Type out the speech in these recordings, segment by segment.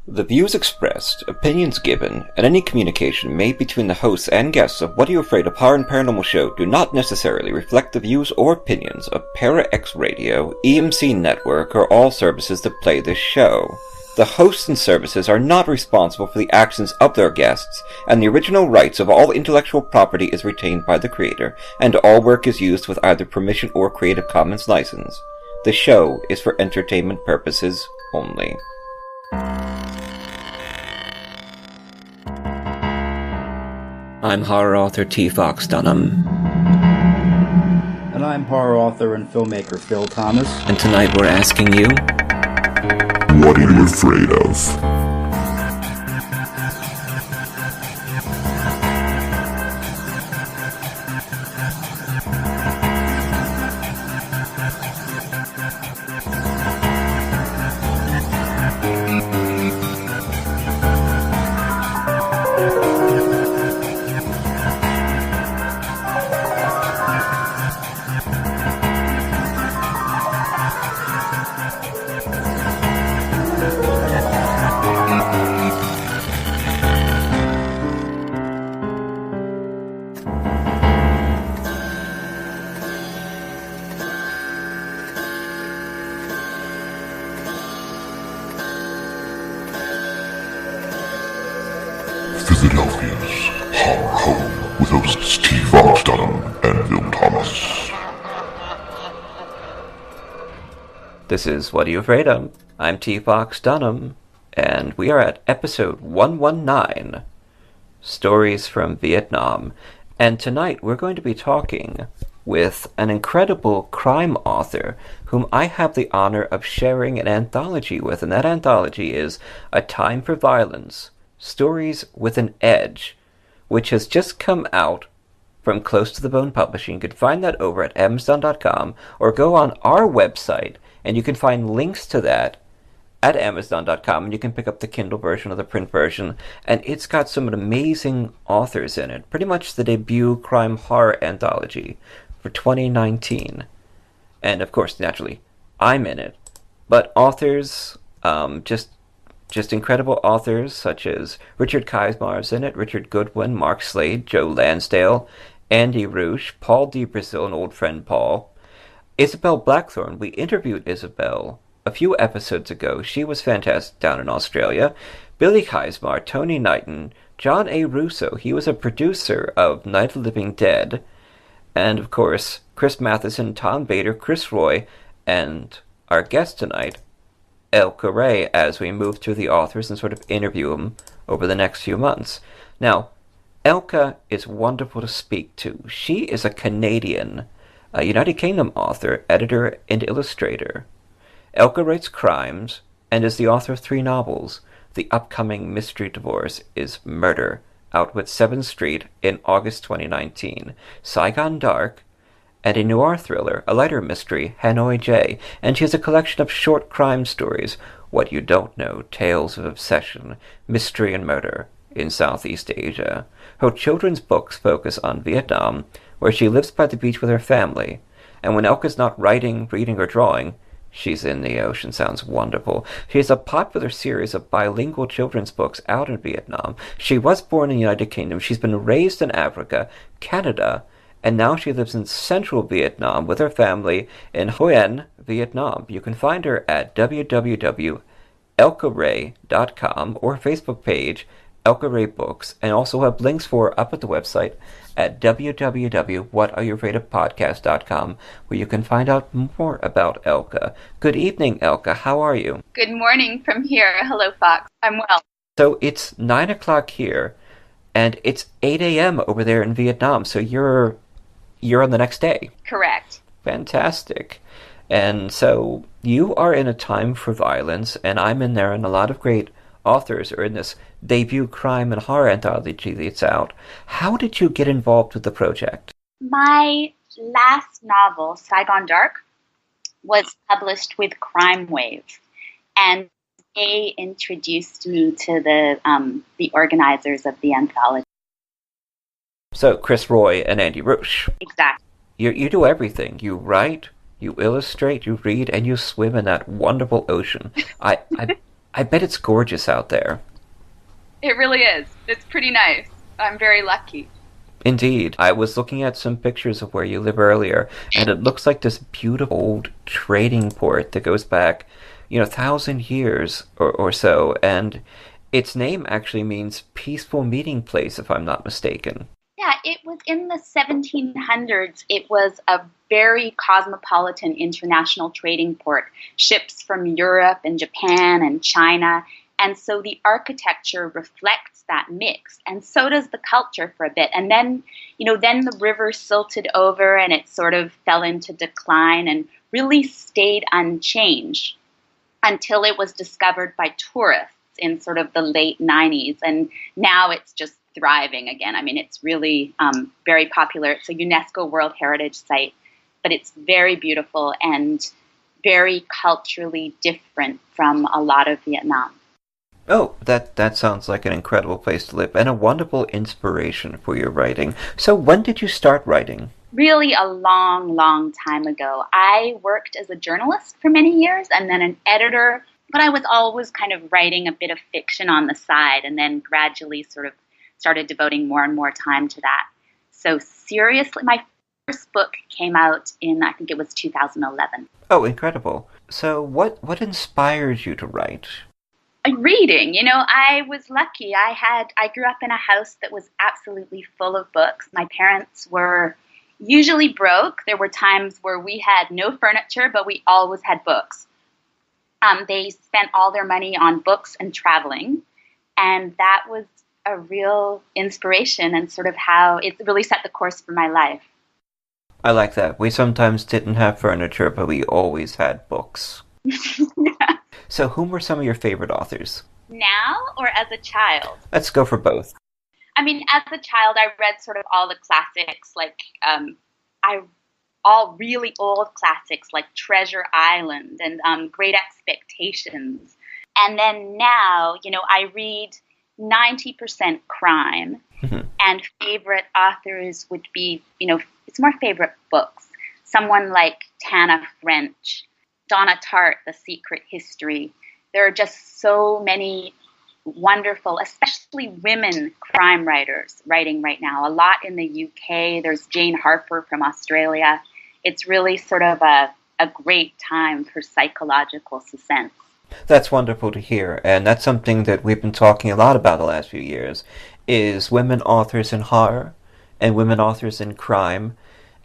The views expressed, opinions given, and any communication made between the hosts and guests of What Are You Afraid of Horror and Paranormal show do not necessarily reflect the views or opinions of Para-X Radio, EMC Network, or all services that play this show. The hosts and services are not responsible for the actions of their guests, and the original rights of all intellectual property is retained by the creator, and all work is used with either permission or Creative Commons license. The show is for entertainment purposes only. I'm horror author T. Fox Dunham. And I'm horror author and filmmaker Phil Thomas. And tonight we're asking you, what are you afraid of? Philadelphia's horror home with hosts T. Fox Dunham and Phil Thomas. This is What Are You Afraid of? I'm T. Fox Dunham, and we are at episode 119, Stories from Vietnam. And tonight we're going to be talking with an incredible crime author whom I have the honor of sharing an anthology with, and that anthology is A Time for Violence, Stories with an Edge, which has just come out from Close to the Bone Publishing. You can find that over at Amazon.com, or go on our website, and you can find links to that at Amazon.com, and you can pick up the Kindle version or the print version, and it's got some amazing authors in it. Pretty much the debut crime horror anthology for 2019. And of course, naturally, I'm in it. But authors, just incredible authors such as Richard Keismar's in it, Richard Goodwin, Mark Slade, Joe Lansdale, Andy Roosh, Paul D. Brazil, an old friend Paul, Isabel Blackthorne. We interviewed Isabel a few episodes ago. She was fantastic down in Australia. Billy Keismar, Tony Knighton, John A. Russo. He was a producer of Night of the Living Dead. And of course, Chris Matheson, Tom Bader, Chris Roy, and our guest tonight, Elka Ray, as we move through the authors and sort of interview them over the next few months. Now, Elka is wonderful to speak to. She is a Canadian, United Kingdom author, editor, and illustrator. Elka writes crimes and is the author of 3 novels. The upcoming mystery divorce is Murder, out with 7th Street in August 2019. Saigon Dark, and a noir thriller, a lighter mystery, Hanoi J. And she has a collection of short crime stories, What You Don't Know, Tales of Obsession, Mystery and Murder in Southeast Asia. Her children's books focus on Vietnam, where she lives by the beach with her family. And when Elka's not writing, reading, or drawing, she's in the ocean. Sounds wonderful. She has a popular series of bilingual children's books out in Vietnam. She was born in the United Kingdom. She's been raised in Africa, Canada, and now she lives in central Vietnam with her family in Hoi An, Vietnam. You can find her at www.elkaray.com or Facebook page, Elka Ray Books, and also have links for her up at the website at www.whatareyoufraidofpodcast.com, where you can find out more about Elka. Good evening, Elka. How are you? Good morning from here. Hello, Fox. I'm well. So it's 9 o'clock here, and it's 8 a.m. over there in Vietnam, so you're on the next day. Correct. Fantastic. And so you are in A Time for Violence, and I'm in there, and a lot of great authors are in this debut crime and horror anthology that's out. How did you get involved with the project? My last novel, Saigon Dark, was published with Crime Wave, and they introduced me to the organizers of the anthology. So Chris Roy and Andy Roosh. Exactly. You do everything. You write, you illustrate, you read, and you swim in that wonderful ocean. I bet it's gorgeous out there. It really is. It's pretty nice. I'm very lucky. Indeed. I was looking at some pictures of where you live earlier, and it looks like this beautiful old trading port that goes back, 1,000 years or so, and its name actually means peaceful meeting place, if I'm not mistaken. Yeah, it was in the 1700s. It was a very cosmopolitan international trading port. Ships from Europe and Japan and China. And so the architecture reflects that mix. And so does the culture for a bit. And then, then the river silted over and it sort of fell into decline and really stayed unchanged until it was discovered by tourists in sort of the late 90s. And now it's just thriving again. I mean, it's really very popular. It's a UNESCO World Heritage Site, but it's very beautiful and very culturally different from a lot of Vietnam. Oh, that sounds like an incredible place to live and a wonderful inspiration for your writing. So when did you start writing? Really a long, long time ago. I worked as a journalist for many years and then an editor, but I was always kind of writing a bit of fiction on the side and then gradually sort of started devoting more and more time to that. So seriously, my first book came out in, I think it was 2011. Oh, incredible. So what inspires you to write? Reading. I was lucky. I grew up in a house that was absolutely full of books. My parents were usually broke. There were times where we had no furniture, but we always had books. They spent all their money on books and traveling, and that was a real inspiration and sort of how it really set the course for my life. I like that. We sometimes didn't have furniture, but we always had books. Yeah. So whom were some of your favorite authors? Now or as a child? Let's go for both. I mean, as a child, I read sort of all the classics, all really old classics like Treasure Island and Great Expectations. And then now, I read 90% crime, and favorite authors would be, it's more favorite books. Someone like Tana French, Donna Tartt, The Secret History. There are just so many wonderful, especially women crime writers writing right now. A lot in the UK. There's Jane Harper from Australia. It's really sort of a great time for psychological suspense. That's wonderful to hear, and that's something that we've been talking a lot about the last few years, is women authors in horror and women authors in crime,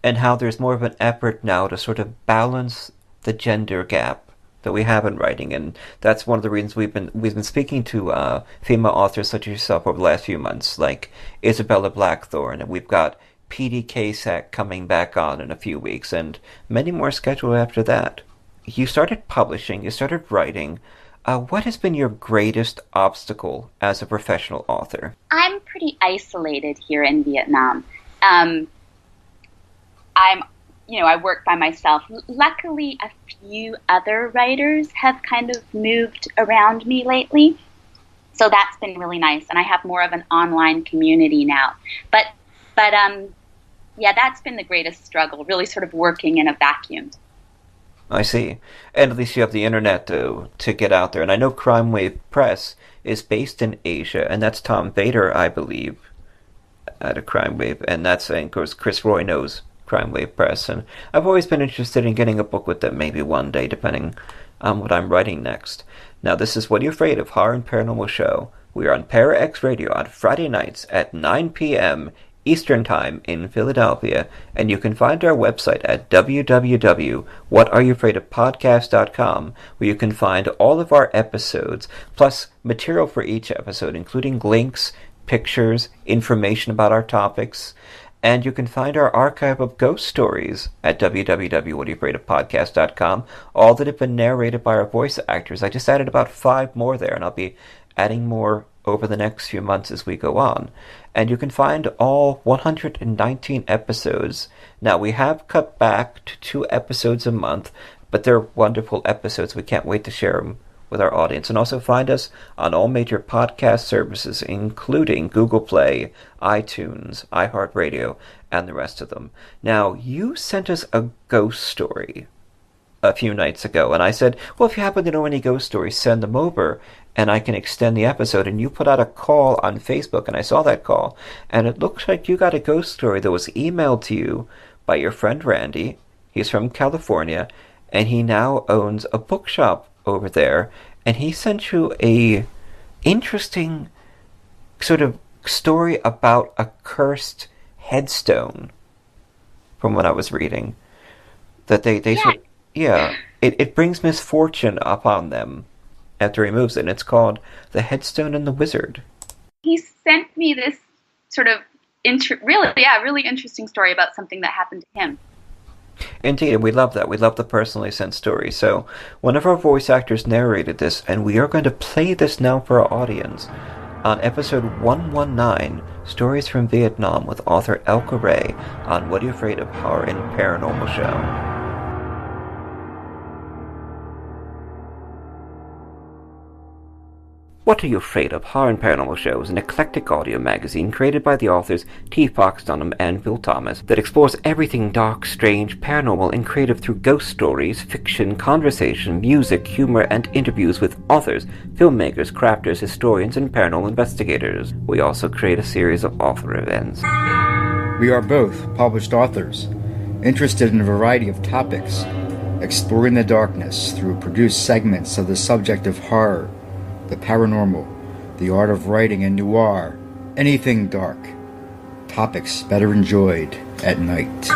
and how there's more of an effort now to sort of balance the gender gap that we have in writing, and that's one of the reasons we've been speaking to female authors such as yourself over the last few months, like Isabella Blackthorne, and we've got P.D. Casack coming back on in a few weeks, and many more scheduled after that. You started publishing, you started writing. What has been your greatest obstacle as a professional author? I'm pretty isolated here in Vietnam. I work by myself. Luckily, a few other writers have kind of moved around me lately. So that's been really nice. And I have more of an online community now. But that's been the greatest struggle, really sort of working in a vacuum. I see. And at least you have the internet to get out there. And I know Crime Wave Press is based in Asia, and that's Tom Vader, I believe, at a Crime Wave. And that's, of course, Chris Roy knows Crime Wave Press. And I've always been interested in getting a book with them maybe one day, depending on what I'm writing next. Now, this is What Are You Afraid of? Horror and Paranormal Show. We are on Para X Radio on Friday nights at 9 p.m. Eastern Time in Philadelphia, and you can find our website at www.whatareyoufraidofpodcast.com, where you can find all of our episodes, plus material for each episode, including links, pictures, information about our topics, and you can find our archive of ghost stories at www.whatareyoufraidofpodcast.com, all that have been narrated by our voice actors. I just added about 5 more there, and I'll be adding more over the next few months as we go on. And you can find all 119 episodes. Now, we have cut back to 2 episodes a month, but they're wonderful episodes. We can't wait to share them with our audience. And also find us on all major podcast services, including Google Play, iTunes, iHeartRadio, and the rest of them. Now, you sent us a ghost story a few nights ago, and I said, well, if you happen to know any ghost stories, send them over. and I can extend the episode. And you put out a call on Facebook, and I saw that call, and it looks like you got a ghost story that was emailed to you by your friend Randy. He's from California, and he now owns a bookshop over there, and he sent you a interesting sort of story about a cursed headstone, from what I was reading. That they it brings misfortune upon them after he moves it. And it's called The Headstone and the Wizard. He sent me this sort of really interesting story about something that happened to him. Indeed, and we love that. We love the personally sent stories. So one of our voice actors narrated this, and we are going to play this now for our audience on episode 119, Stories from Vietnam, with author Elka Ray on What Are You Afraid of? Horror and Paranormal Show. What Are You Afraid of? Horror and Paranormal Show is an eclectic audio magazine created by the authors T. Fox Dunham and Will Thomas that explores everything dark, strange, paranormal, and creative through ghost stories, fiction, conversation, music, humor, and interviews with authors, filmmakers, crafters, historians, and paranormal investigators. We also create a series of author events. We are both published authors, interested in a variety of topics, exploring the darkness through produced segments of the subject of horror, the paranormal, the art of writing and noir, anything dark. Topics better enjoyed at night.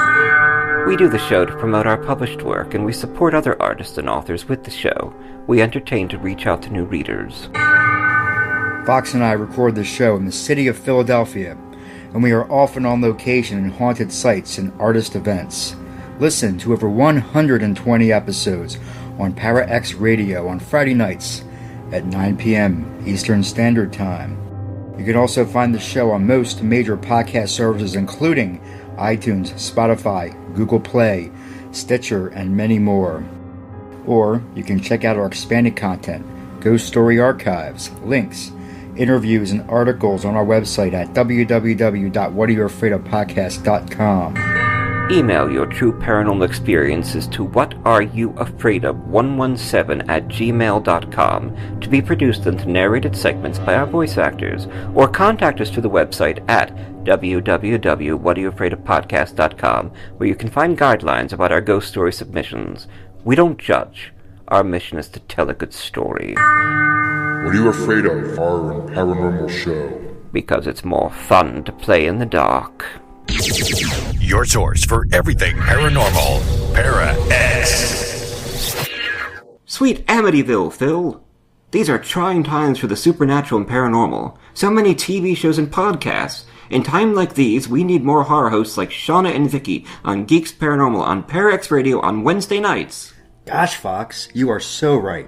We do the show to promote our published work, and we support other artists and authors with the show. We entertain to reach out to new readers. Fox and I record the show in the city of Philadelphia, and we are often on location in haunted sites and artist events. Listen to over 120 episodes on Para X Radio on Friday nights at 9 p.m. Eastern Standard Time. You can also find the show on most major podcast services including iTunes, Spotify, Google Play, Stitcher, and many more. Or you can check out our expanded content, ghost story archives, links, interviews, and articles on our website at www.whatayouafraidofpodcast.com. Email your true paranormal experiences to whatareyouafraidof117@gmail.com to be produced into narrated segments by our voice actors, or contact us through the website at www.whatayouafraidofpodcast.com, where you can find guidelines about our ghost story submissions. We don't judge. Our mission is to tell a good story. What Are You Afraid of? Horror and Paranormal Show. Because it's more fun to play in the dark. Your source for everything paranormal. Para X. Sweet Amityville, Phil. These are trying times for the supernatural and paranormal. So many TV shows and podcasts. In times like these, we need more horror hosts like Shauna and Vicky on Geeks Paranormal on Para X Radio on Wednesday nights. Gosh, Fox, you are so right.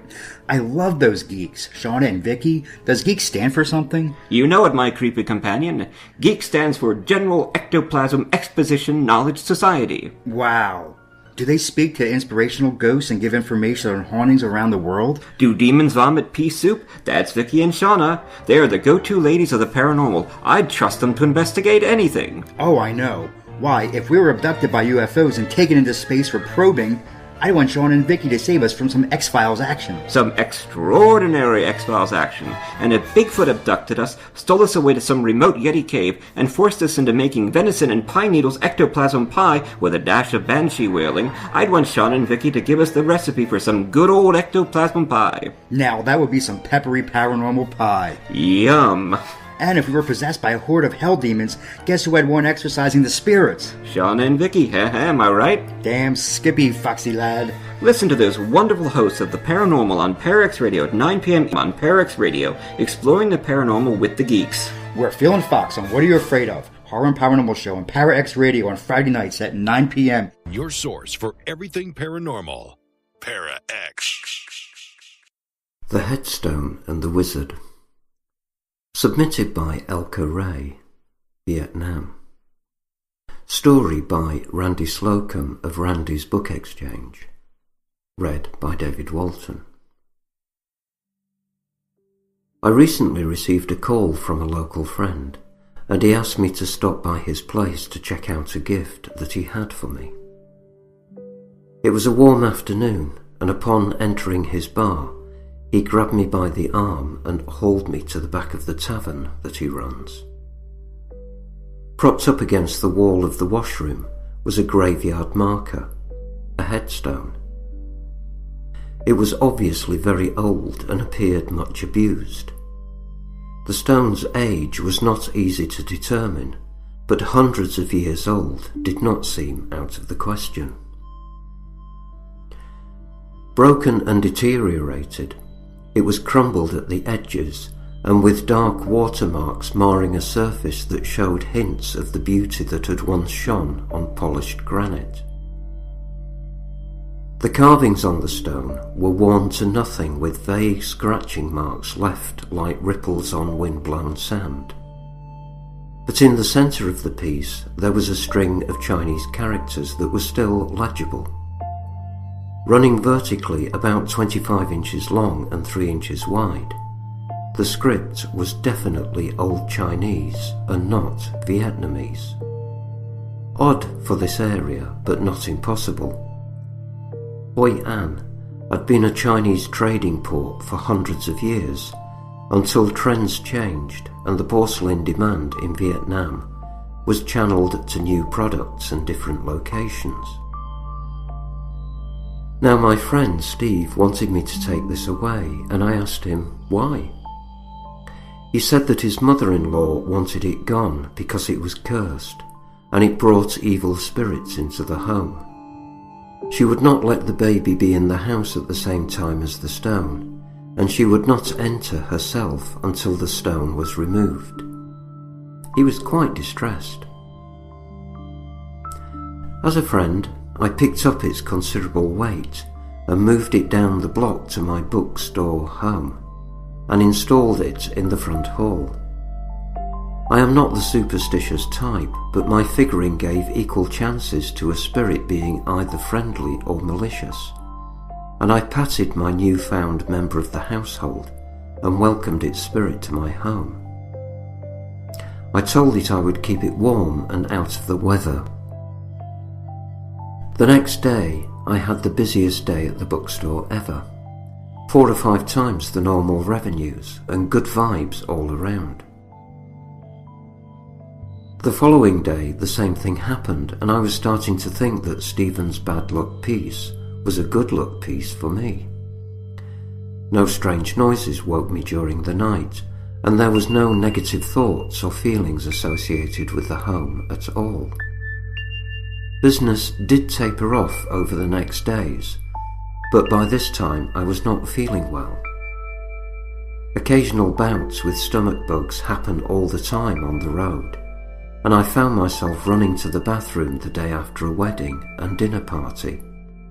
I love those geeks. Shauna and Vicky. Does geek stand for something? You know it, my creepy companion. Geek stands for General Ectoplasm Exposition Knowledge Society. Wow. Do they speak to inspirational ghosts and give information on hauntings around the world? Do demons vomit pea soup? That's Vicky and Shauna. They are the go-to ladies of the paranormal. I'd trust them to investigate anything. Oh, I know. Why, if we were abducted by UFOs and taken into space for probing, I want Sean and Vicky to save us from some X-Files action. Some extraordinary X-Files action. And if Bigfoot abducted us, stole us away to some remote Yeti cave, and forced us into making venison and pine needles ectoplasm pie with a dash of banshee wailing, I'd want Sean and Vicky to give us the recipe for some good old ectoplasm pie. Now, that would be some peppery paranormal pie. Yum. And if we were possessed by a horde of hell demons, guess who had one exorcising the spirits? Sean and Vicky, am I right? Damn skippy, foxy lad. Listen to those wonderful hosts of the Paranormal on Para X Radio at 9 p.m. on Para X Radio, exploring the paranormal with the geeks. We're Phil and Fox on What Are You Afraid of? Horror and Paranormal Show on Para X Radio on Friday nights at 9 p.m. Your source for everything paranormal. Para X. The Headstone and the Wizard. Submitted by Elka Ray, Vietnam. Story by Randy Slocum of Randy's Book Exchange. Read by David Walton. I recently received a call from a local friend, and he asked me to stop by his place to check out a gift that he had for me. It was a warm afternoon, and upon entering his bar, He grabbed me by the arm and hauled me to the back of the tavern that he runs. Propped up against the wall of the washroom was a graveyard marker, a headstone. It was obviously very old and appeared much abused. The stone's age was not easy to determine, but hundreds of years old did not seem out of the question. Broken and deteriorated, it was crumbled at the edges and with dark watermarks marring a surface that showed hints of the beauty that had once shone on polished granite. The carvings on the stone were worn to nothing with vague scratching marks left like ripples on wind-blown sand. But in the centre of the piece there was a string of Chinese characters that were still legible. Running vertically about 25 inches long and 3 inches wide, the script was definitely Old Chinese and not Vietnamese. Odd for this area, but not impossible. Hoi An had been a Chinese trading port for hundreds of years, until trends changed and the porcelain demand in Vietnam was channeled to new products and different locations. Now my friend Steve wanted me to take this away, and I asked him why. He said that his mother-in-law wanted it gone because it was cursed, and it brought evil spirits into the home. She would not let the baby be in the house at the same time as the stone, and she would not enter herself until the stone was removed. He was quite distressed. As a friend, I picked up its considerable weight and moved it down the block to my bookstore home, and installed it in the front hall. I am not the superstitious type, but my figuring gave equal chances to a spirit being either friendly or malicious, and I patted my newfound member of the household and welcomed its spirit to my home. I told it I would keep it warm and out of the weather. The next day, I had the busiest day at the bookstore ever. 4 or 5 times the normal revenues and good vibes all around. The following day, the same thing happened, and I was starting to think that Stephen's bad luck piece was a good luck piece for me. No strange noises woke me during the night, and there was no negative thoughts or feelings associated with the home at all. Business did taper off over the next days, but by this time I was not feeling well. Occasional bouts with stomach bugs happen all the time on the road, and I found myself running to the bathroom the day after a wedding and dinner party,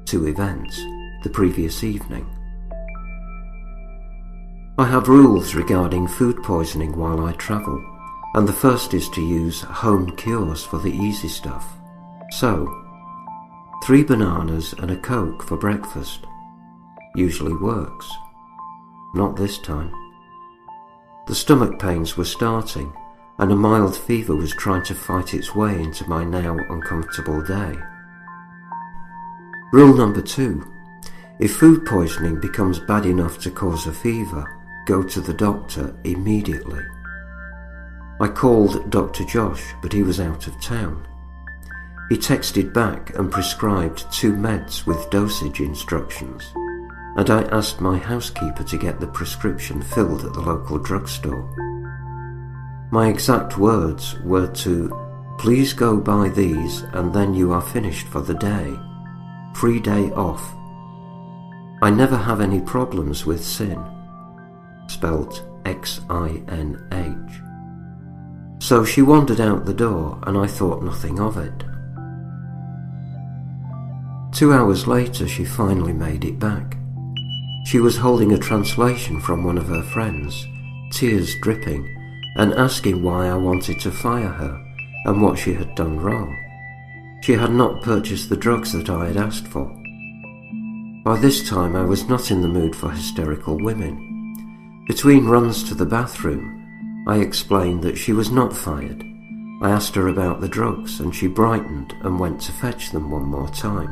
2 events, the previous evening. I have rules regarding food poisoning while I travel, and the first is to use home cures for the easy stuff. So, 3 bananas and a Coke for breakfast. Usually works. Not this time. The stomach pains were starting, and a mild fever was trying to fight its way into my now uncomfortable day. Rule number 2. If food poisoning becomes bad enough to cause a fever, go to the doctor immediately. I called Dr. Josh, but he was out of town. He texted back and prescribed 2 meds with dosage instructions, and I asked my housekeeper to get the prescription filled at the local drugstore. My exact words were to, "Please go buy these and then you are finished for the day. Free day off. I never have any problems with sin." Spelt X-I-N-H. So she wandered out the door and I thought nothing of it. 2 hours later she finally made it back. She was holding a translation from one of her friends, tears dripping, and asking why I wanted to fire her and what she had done wrong. She had not purchased the drugs that I had asked for. By this time I was not in the mood for hysterical women. Between runs to the bathroom, I explained that she was not fired. I asked her about the drugs and she brightened and went to fetch them one more time.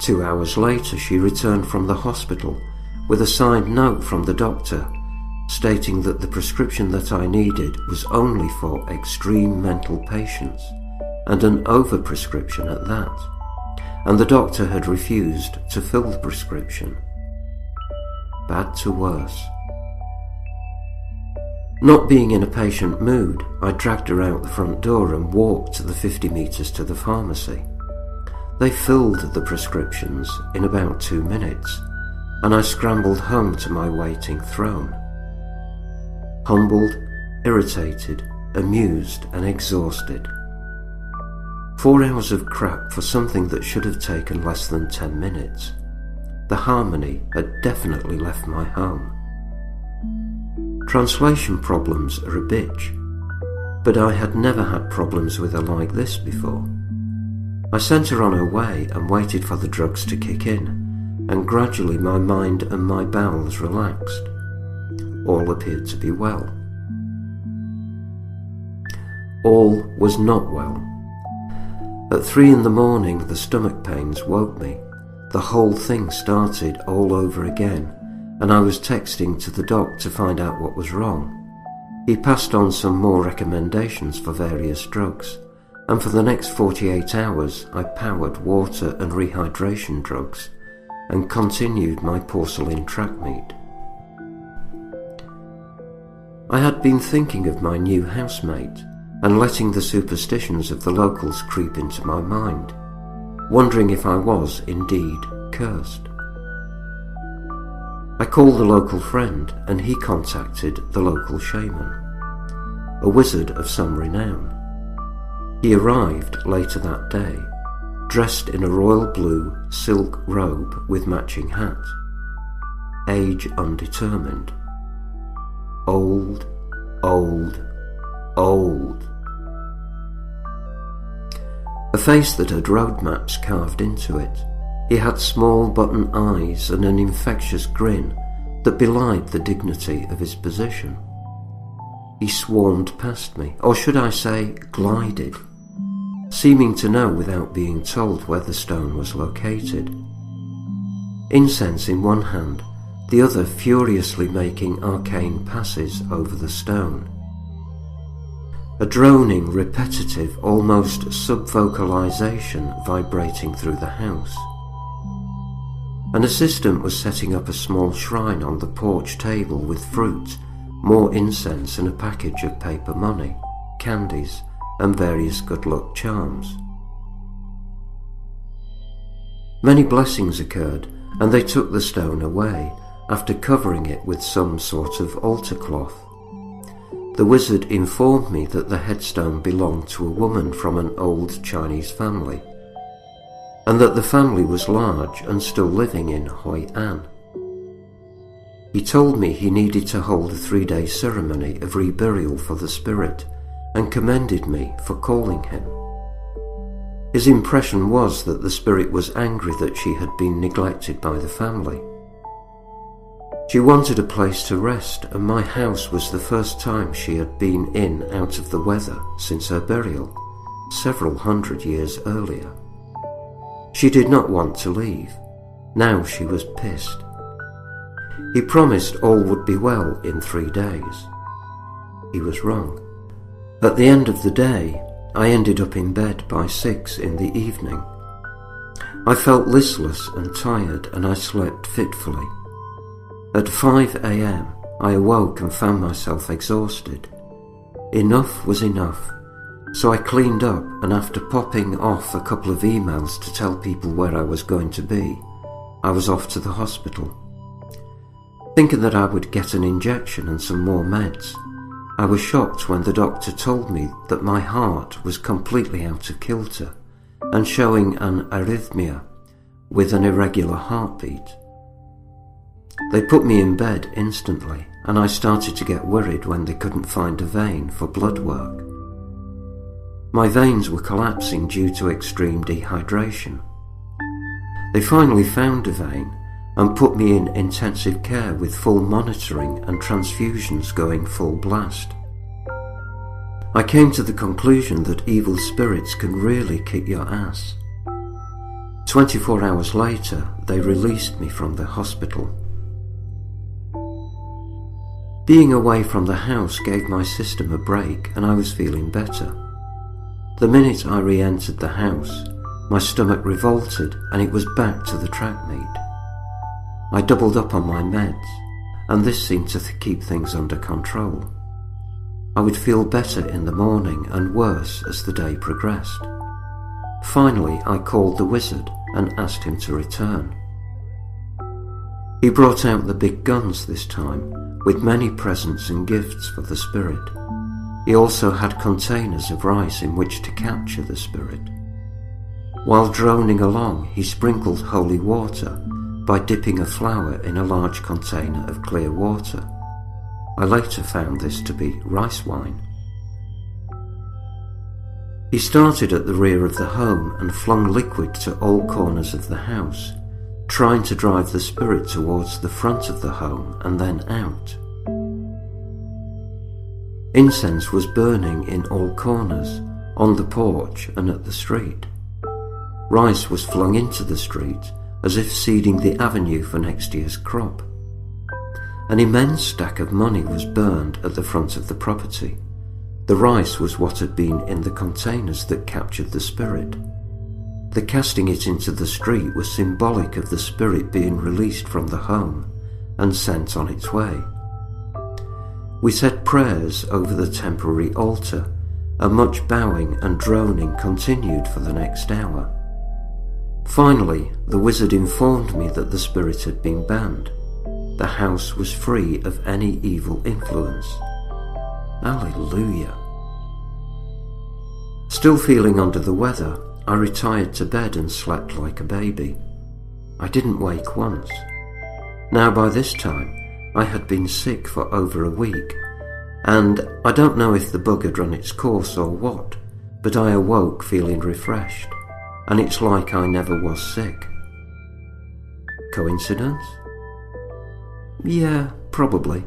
2 hours later she returned from the hospital with a signed note from the doctor stating that the prescription that I needed was only for extreme mental patients, and an overprescription at that, and the doctor had refused to fill the prescription. Bad to worse. Not being in a patient mood, I dragged her out the front door and walked to the 50 metres to the pharmacy. They filled the prescriptions in about 2 minutes, and I scrambled home to my waiting throne. Humbled, irritated, amused and exhausted. 4 hours of crap for something that should have taken less than 10 minutes. The harmony had definitely left my home. Translation problems are a bitch, but I had never had problems with her like this before. I sent her on her way and waited for the drugs to kick in, and gradually my mind and my bowels relaxed. All appeared to be well. All was not well. At 3 in the morning the stomach pains woke me. The whole thing started all over again, and I was texting to the doc to find out what was wrong. He passed on some more recommendations for various drugs, and for the next 48 hours I powered water and rehydration drugs and continued my porcelain track meet. I had been thinking of my new housemate and letting the superstitions of the locals creep into my mind, wondering if I was indeed cursed. I called a local friend and he contacted the local shaman, a wizard of some renown. He arrived later that day, dressed in a royal blue silk robe with matching hat. Age undetermined. Old, old, old. A face that had road maps carved into it. He had small button eyes and an infectious grin that belied the dignity of his position. He swarmed past me, or should I say glided, seeming to know without being told where the stone was located. Incense in one hand, the other furiously making arcane passes over the stone. A droning, repetitive, almost sub-vocalization vibrating through the house. An assistant was setting up a small shrine on the porch table with fruit, more incense and a package of paper money, candies, and various good luck charms. Many blessings occurred, and they took the stone away after covering it with some sort of altar cloth. The wizard informed me that the headstone belonged to a woman from an old Chinese family, and that the family was large and still living in Hoi An. He told me he needed to hold a 3-day ceremony of reburial for the spirit, and commended me for calling him. His impression was that the spirit was angry that she had been neglected by the family. She wanted a place to rest, and my house was the first time she had been in out of the weather since her burial, several hundred years earlier. She did not want to leave. Now she was pissed. He promised all would be well in 3 days. He was wrong. At the end of the day, I ended up in bed by 6 in the evening. I felt listless and tired, and I slept fitfully. At 5 a.m, I awoke and found myself exhausted. Enough was enough, so I cleaned up, and after popping off a couple of emails to tell people where I was going to be, I was off to the hospital. Thinking that I would get an injection and some more meds, I was shocked when the doctor told me that my heart was completely out of kilter and showing an arrhythmia with an irregular heartbeat. They put me in bed instantly, and I started to get worried when they couldn't find a vein for blood work. My veins were collapsing due to extreme dehydration. They finally found a vein and put me in intensive care with full monitoring and transfusions going full blast. I came to the conclusion that evil spirits can really kick your ass. 24 hours later, they released me from the hospital. Being away from the house gave my system a break and I was feeling better. The minute I re-entered the house, my stomach revolted and it was back to the track meet. I doubled up on my meds, and this seemed to keep things under control. I would feel better in the morning and worse as the day progressed. Finally, I called the wizard and asked him to return. He brought out the big guns this time, with many presents and gifts for the spirit. He also had containers of rice in which to capture the spirit. While droning along, he sprinkled holy water by dipping a flower in a large container of clear water. I later found this to be rice wine. He started at the rear of the home and flung liquid to all corners of the house, trying to drive the spirit towards the front of the home and then out. Incense was burning in all corners, on the porch and at the street. Rice was flung into the street as if seeding the avenue for next year's crop. An immense stack of money was burned at the front of the property. The rice was what had been in the containers that captured the spirit. The casting it into the street was symbolic of the spirit being released from the home and sent on its way. We said prayers over the temporary altar, and much bowing and droning continued for the next hour. Finally, the wizard informed me that the spirit had been banned. The house was free of any evil influence. Alleluia. Still feeling under the weather, I retired to bed and slept like a baby. I didn't wake once. Now by this time, I had been sick for over a week, and I don't know if the bug had run its course or what, but I awoke feeling refreshed, and it's like I never was sick. Coincidence? Yeah, probably.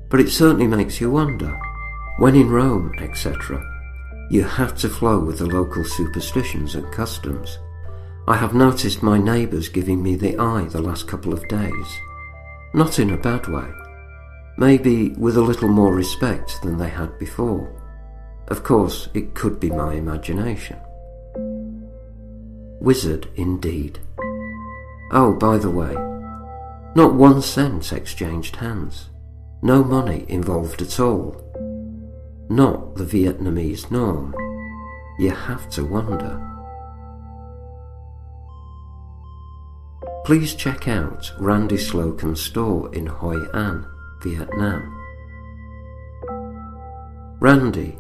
But it certainly makes you wonder. When in Rome, etc., you have to flow with the local superstitions and customs. I have noticed my neighbours giving me the eye the last couple of days. Not in a bad way. Maybe with a little more respect than they had before. Of course, it could be my imagination. Wizard indeed. Oh, by the way, not 1 cent exchanged hands. No money involved at all. Not the Vietnamese norm. You have to wonder. Please check out Randy Slocum's store in Hoi An, Vietnam. Randy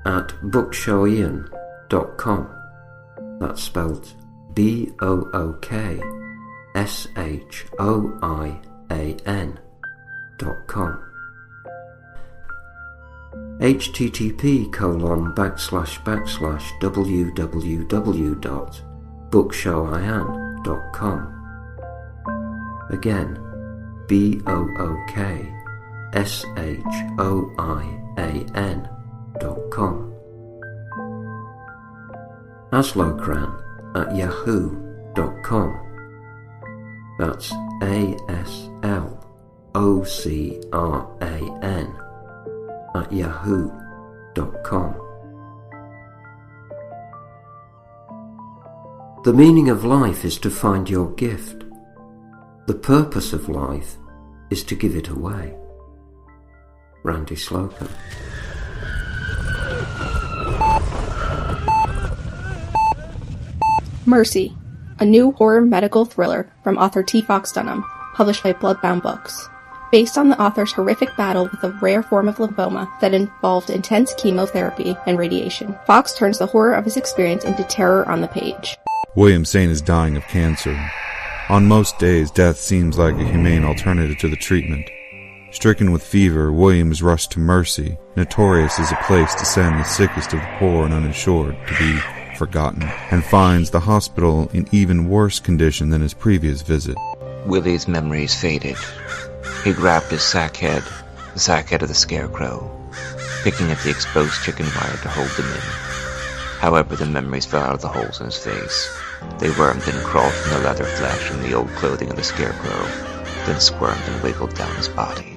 at bookshowian.com. That's spelled BOOKSHOIAN.com. http://www.bookshowian.com. Again, BOOKSHOIAN.com. Aslokran at yahoo.com. That's ASLOCRAN at yahoo.com. The meaning of life is to find your gift. The purpose of life is to give it away. Randy Slocum. Mercy, a new horror medical thriller from author T. Fox Dunham, published by Bloodbound Books. Based on the author's horrific battle with a rare form of lymphoma that involved intense chemotherapy and radiation, Fox turns the horror of his experience into terror on the page. William Saint is dying of cancer. On most days, death seems like a humane alternative to the treatment. Stricken with fever, William is rushed to Mercy, notorious as a place to send the sickest of the poor and uninsured to be forgotten, and finds the hospital in even worse condition than his previous visit. Willie's memories faded. He grabbed his sack head, the sack head of the scarecrow, picking at the exposed chicken wire to hold them in. However, the memories fell out of the holes in his face. They wormed and crawled from the leather flesh and the old clothing of the scarecrow, then squirmed and wiggled down his body.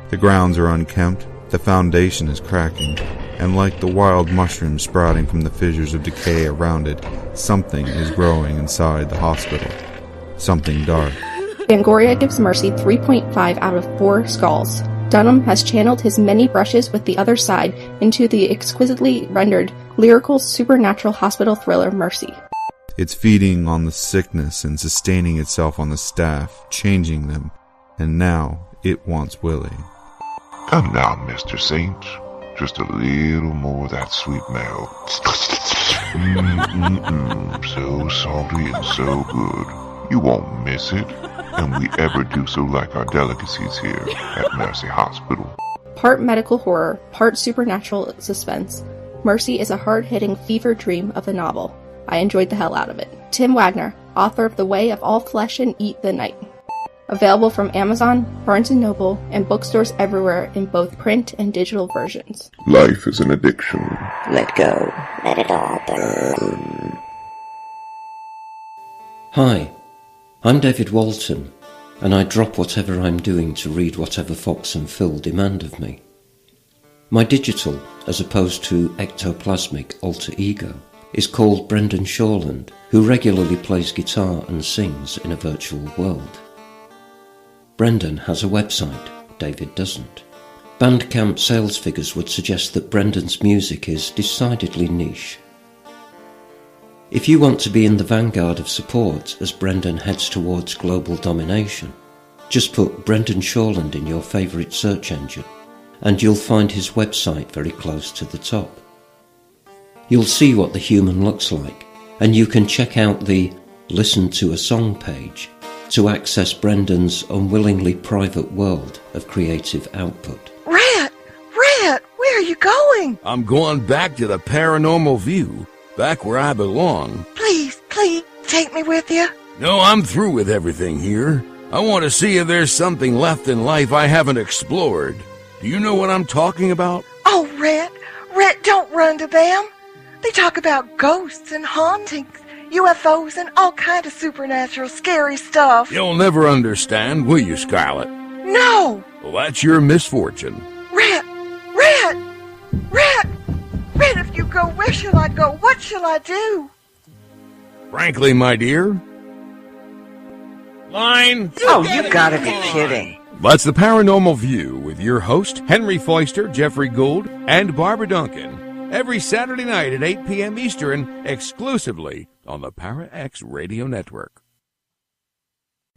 The grounds are unkempt, the foundation is cracking, and like the wild mushrooms sprouting from the fissures of decay around it, something is growing inside the hospital. Something dark. Fangoria gives Mercy 3.5 out of 4 skulls. Dunham has channeled his many brushes with the other side into the exquisitely rendered, lyrical, supernatural hospital thriller Mercy. It's feeding on the sickness and sustaining itself on the staff, changing them, and now it wants Willie. Come now, Mr. Saint. Just a little more of that sweet milk. So salty and so good. You won't miss it. And we ever do so like our delicacies here at Mercy Hospital. Part medical horror, part supernatural suspense, Mercy is a hard-hitting fever dream of a novel. I enjoyed the hell out of it. Tim Wagner, author of The Way of All Flesh and Eat the Night. Available from Amazon, Barnes & Noble, and bookstores everywhere in both print and digital versions. Life is an addiction. Let go. Let it all burn. Hi, I'm David Walton, and I drop whatever I'm doing to read whatever Fox and Phil demand of me. My digital, as opposed to ectoplasmic alter ego, is called Brendan Shawland, who regularly plays guitar and sings in a virtual world. Brendan has a website, David doesn't. Bandcamp sales figures would suggest that Brendan's music is decidedly niche. If you want to be in the vanguard of support as Brendan heads towards global domination, just put Brendan Shawland in your favourite search engine, and you'll find his website very close to the top. You'll see what the human looks like, and you can check out the Listen to a Song page to access Brendan's unwillingly private world of creative output. Rat, where are you going? I'm going back to the Paranormal View. Back where I belong. Please, take me with you. No, I'm through with everything here. I want to see if there's something left in life I haven't explored. Do you know what I'm talking about? Oh, Rat, don't run to them. They talk about ghosts and hauntings, UFOs, and all kind of supernatural scary stuff. You'll never understand, will you, Scarlet? No! Well, that's your misfortune. Rat, if you go, where shall I go? What shall I do? Frankly, my dear... Line! Oh, you gotta be kidding. That's the Paranormal View with your host, Henry Foister, Jeffrey Gould, and Barbara Duncan. Every Saturday night at 8 p.m. Eastern, exclusively on the Para X Radio Network.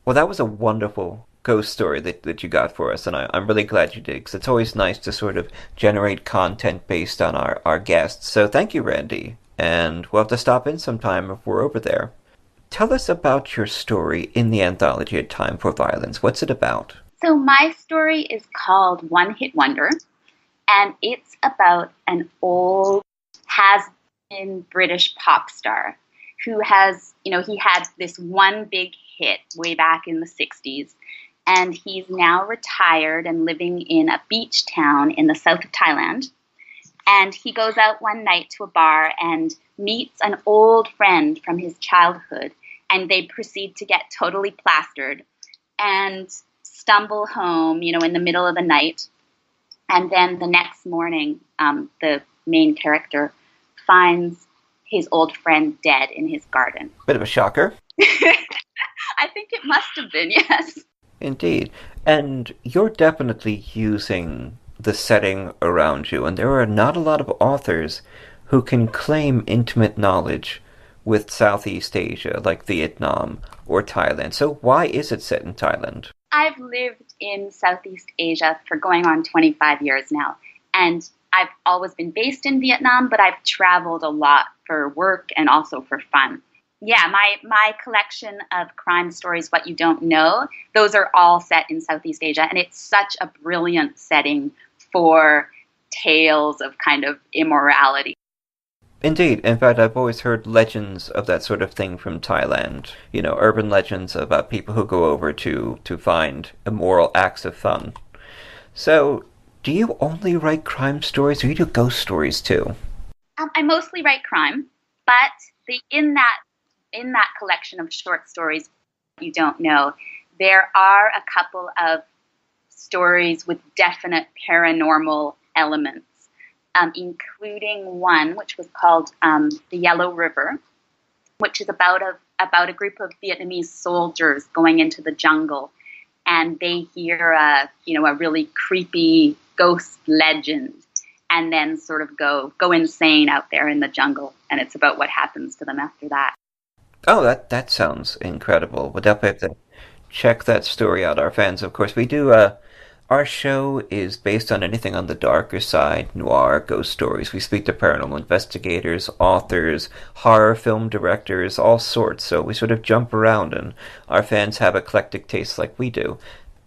Well, that was a wonderful ghost story that you got for us, and I'm really glad you did, because it's always nice to sort of generate content based on our guests. So thank you, Randy, and we'll have to stop in sometime if we're over there. Tell us about your story in the anthology A Time for Violence. What's it about? So my story is called One Hit Wonder, and it's about an old, has-been British pop star who has, he had this one big hit way back in the 60s, and he's now retired and living in a beach town in the south of Thailand. And he goes out one night to a bar and meets an old friend from his childhood, and they proceed to get totally plastered and stumble home, in the middle of the night. And then the next morning, the main character finds his old friend dead in his garden. Bit of a shocker. I think it must have been, yes. Indeed. And you're definitely using the setting around you, and there are not a lot of authors who can claim intimate knowledge with Southeast Asia, like Vietnam or Thailand. So why is it set in Thailand? I've lived in Southeast Asia for going on 25 years now, and I've always been based in Vietnam, but I've traveled a lot for work and also for fun. Yeah, my collection of crime stories, What You Don't Know, those are all set in Southeast Asia, and it's such a brilliant setting for tales of kind of immorality. Indeed. In fact, I've always heard legends of that sort of thing from Thailand. Urban legends about people who go over to find immoral acts of fun. So, do you only write crime stories, or you do ghost stories too? I mostly write crime, but in that collection of short stories You Don't Know, there are a couple of stories with definite paranormal elements, including one which was called The Yellow River, which is about a group of Vietnamese soldiers going into the jungle, and they hear a really creepy ghost legend, and then sort of go insane out there in the jungle, and it's about what happens to them after that. Oh, that sounds incredible. We'll definitely have to check that story out. Our fans, of course, we do. Our show is based on anything on the darker side, noir, ghost stories. We speak to paranormal investigators, authors, horror film directors, all sorts. So we sort of jump around, and our fans have eclectic tastes like we do.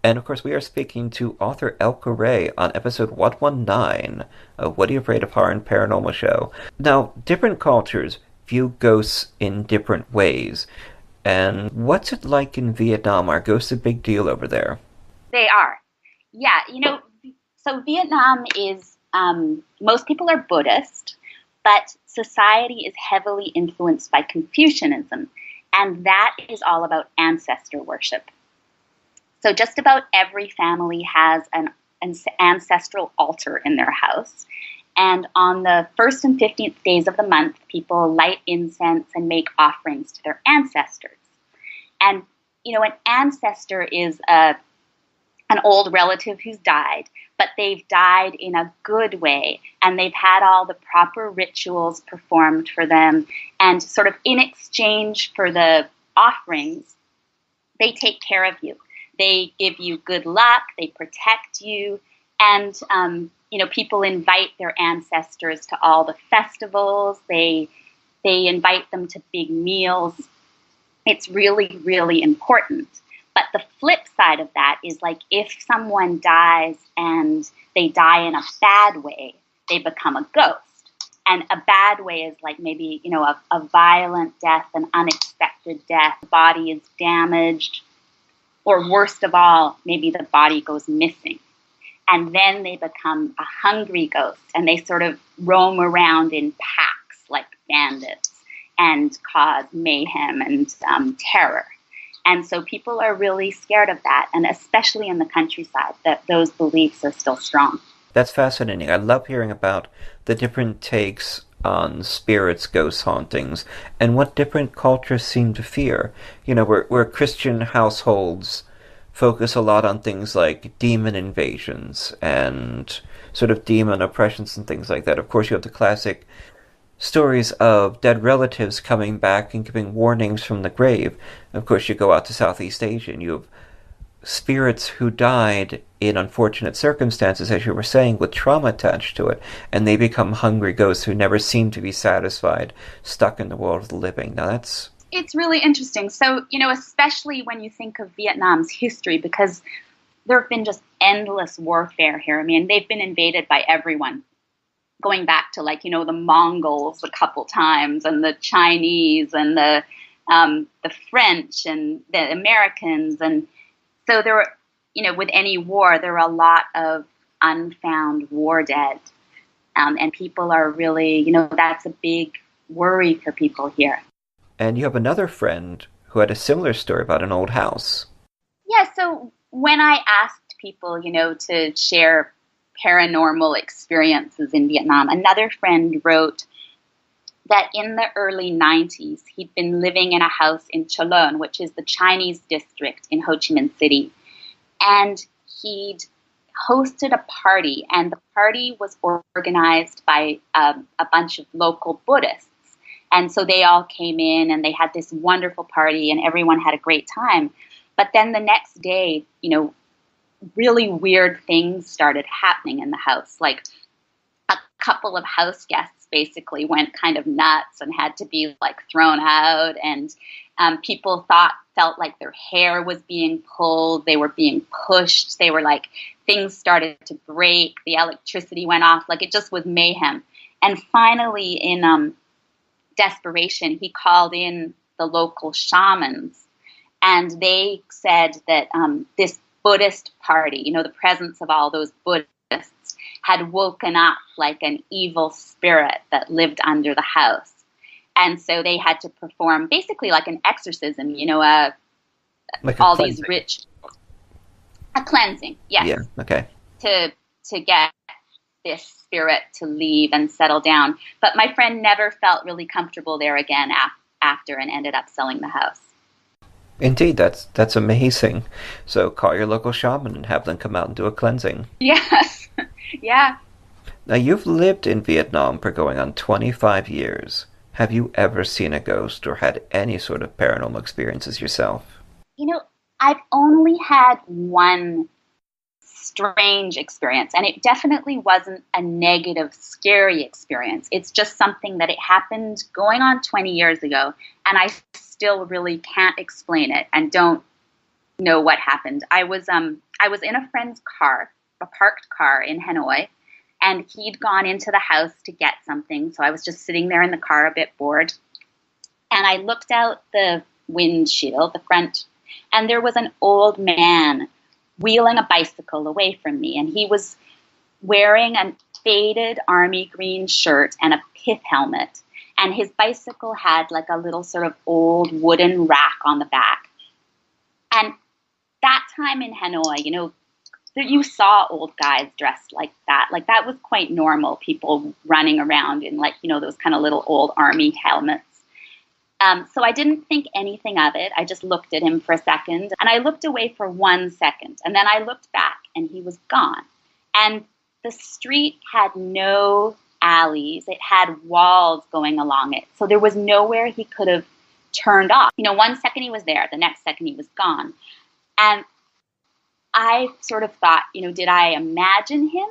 And of course, we are speaking to author Elka Ray on episode 119 of What Are You Afraid of Horror and Paranormal show. Now, different cultures view ghosts in different ways. And what's it like in Vietnam? Are ghosts a big deal over there? They are. Yeah, so Vietnam is, most people are Buddhist, but society is heavily influenced by Confucianism, and that is all about ancestor worship. So just about every family has an ancestral altar in their house, and on the 1st and 15th days of the month, people light incense and make offerings to their ancestors. And, an ancestor is an old relative who's died, but they've died in a good way, and they've had all the proper rituals performed for them, and sort of in exchange for the offerings, they take care of you. They give you good luck, they protect you, and, people invite their ancestors to all the festivals, they invite them to big meals. It's really, really important. But the flip side of that is, like, if someone dies and they die in a bad way, they become a ghost. And a bad way is like maybe, a violent death, an unexpected death, the body is damaged, or worst of all, maybe the body goes missing. And then they become a hungry ghost, and they sort of roam around in packs like bandits and cause mayhem and terror. And so people are really scared of that, and especially in the countryside, that those beliefs are still strong. That's fascinating. I love hearing about the different takes on spirits, ghost hauntings, and what different cultures seem to fear. Where Christian households focus a lot on things like demon invasions and sort of demon oppressions and things like that. Of course, you have the classic stories of dead relatives coming back and giving warnings from the grave. Of course, you go out to Southeast Asia and you have spirits who died in unfortunate circumstances, as you were saying, with trauma attached to it, and they become hungry ghosts who never seem to be satisfied, stuck in the world of the living. Now it's really interesting. So, especially when you think of Vietnam's history, because there have been just endless warfare here. I mean, they've been invaded by everyone, going back to the Mongols a couple times, and the Chinese, and the French, and the Americans, and so there were, with any war, there are a lot of unfound war dead, and people are really, that's a big worry for people here. And you have another friend who had a similar story about an old house. Yeah, so when I asked people, to share paranormal experiences in Vietnam, another friend wrote that in the early 90s, he'd been living in a house in Cho Lon, which is the Chinese district in Ho Chi Minh City. And he'd hosted a party, and the party was organized by a bunch of local Buddhists. And so they all came in, and they had this wonderful party, and everyone had a great time. But then the next day, really weird things started happening in the house. Like, a couple of house guests basically went kind of nuts and had to be thrown out, and people felt like their hair was being pulled, they were being pushed, they were things started to break, the electricity went off, it just was mayhem. And finally, in desperation, he called in the local shamans, and they said that this Buddhist party, the presence of all those Buddhists, had woken up like an evil spirit that lived under the house. And so they had to perform basically like an exorcism, all these rituals. A cleansing, yes. Yeah, okay. To get this spirit to leave and settle down. But my friend never felt really comfortable there again after and ended up selling the house. Indeed, that's amazing. So call your local shaman and have them come out and do a cleansing. Yes, yeah. Now, you've lived in Vietnam for going on 25 years. Have you ever seen a ghost or had any sort of paranormal experiences yourself? You know, I've only had one strange experience, and it definitely wasn't a negative, scary experience. It's just something that it happened going on 20 years ago, and I still really can't explain it and don't know what happened. I was in a friend's car, a parked car in Hanoi, and he'd gone into the house to get something, so I was just sitting there in the car a bit bored, and I looked out the windshield, the front, and there was an old man wheeling a bicycle away from me, and he was wearing a faded army green shirt and a pith helmet, and his bicycle had like a little sort of old wooden rack on the back. And that time in Hanoi, you know, you saw old guys dressed like that. Like, that was quite normal, people running around in, like, you know, those kind of little old army helmets. So I didn't think anything of it. I just looked at him for a second, and I looked away for 1 second, and then I looked back, and he was gone. And the street had no alleys. It had walls going along it. So there was nowhere he could have turned off. You know, 1 second he was there, the next second he was gone. And I sort of thought, you know, did I imagine him?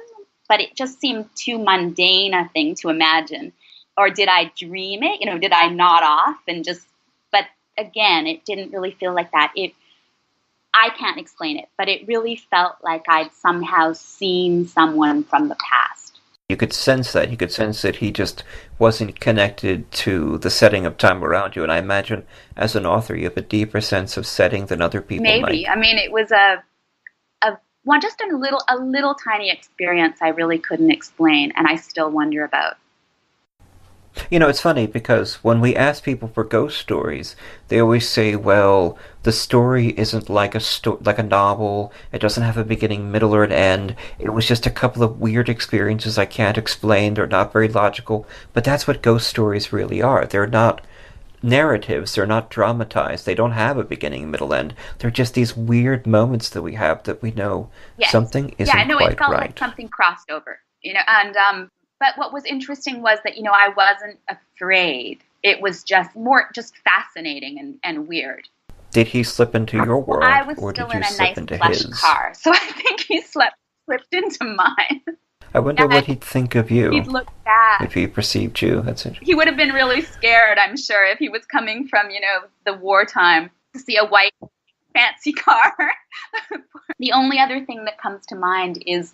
But it just seemed too mundane a thing to imagine. Or did I dream it? You know, did I nod off and just, but again, it didn't really feel like that. I can't explain it, but it really felt like I'd somehow seen someone from the past. You could sense that. You could sense that he just wasn't connected to the setting of time around you. And I imagine as an author, you have a deeper sense of setting than other people Maybe. might. I mean, it was just a little tiny experience I really couldn't explain, and I still wonder about. You know, it's funny because when we ask people for ghost stories, they always say, well, the story isn't like a novel. It doesn't have a beginning, middle, or an end. It was just a couple of weird experiences I can't explain. They're not very logical. But that's what ghost stories really are. They're not narratives. They're not dramatized. They don't have a beginning, middle, end. They're just these weird moments that we have that we know something isn't quite right. Yeah, I know, it felt like something crossed over. You know, and but what was interesting was that, you know, I wasn't afraid. It was just fascinating and weird. Did he slip into your world, I was or still did you in a slip nice into plush his? car, so I think he slipped into mine. I wonder what he'd think of you. He'd look bad. If he perceived you. That's it. He would have been really scared, I'm sure, if he was coming from, you know, the wartime to see a white fancy car. The only other thing that comes to mind is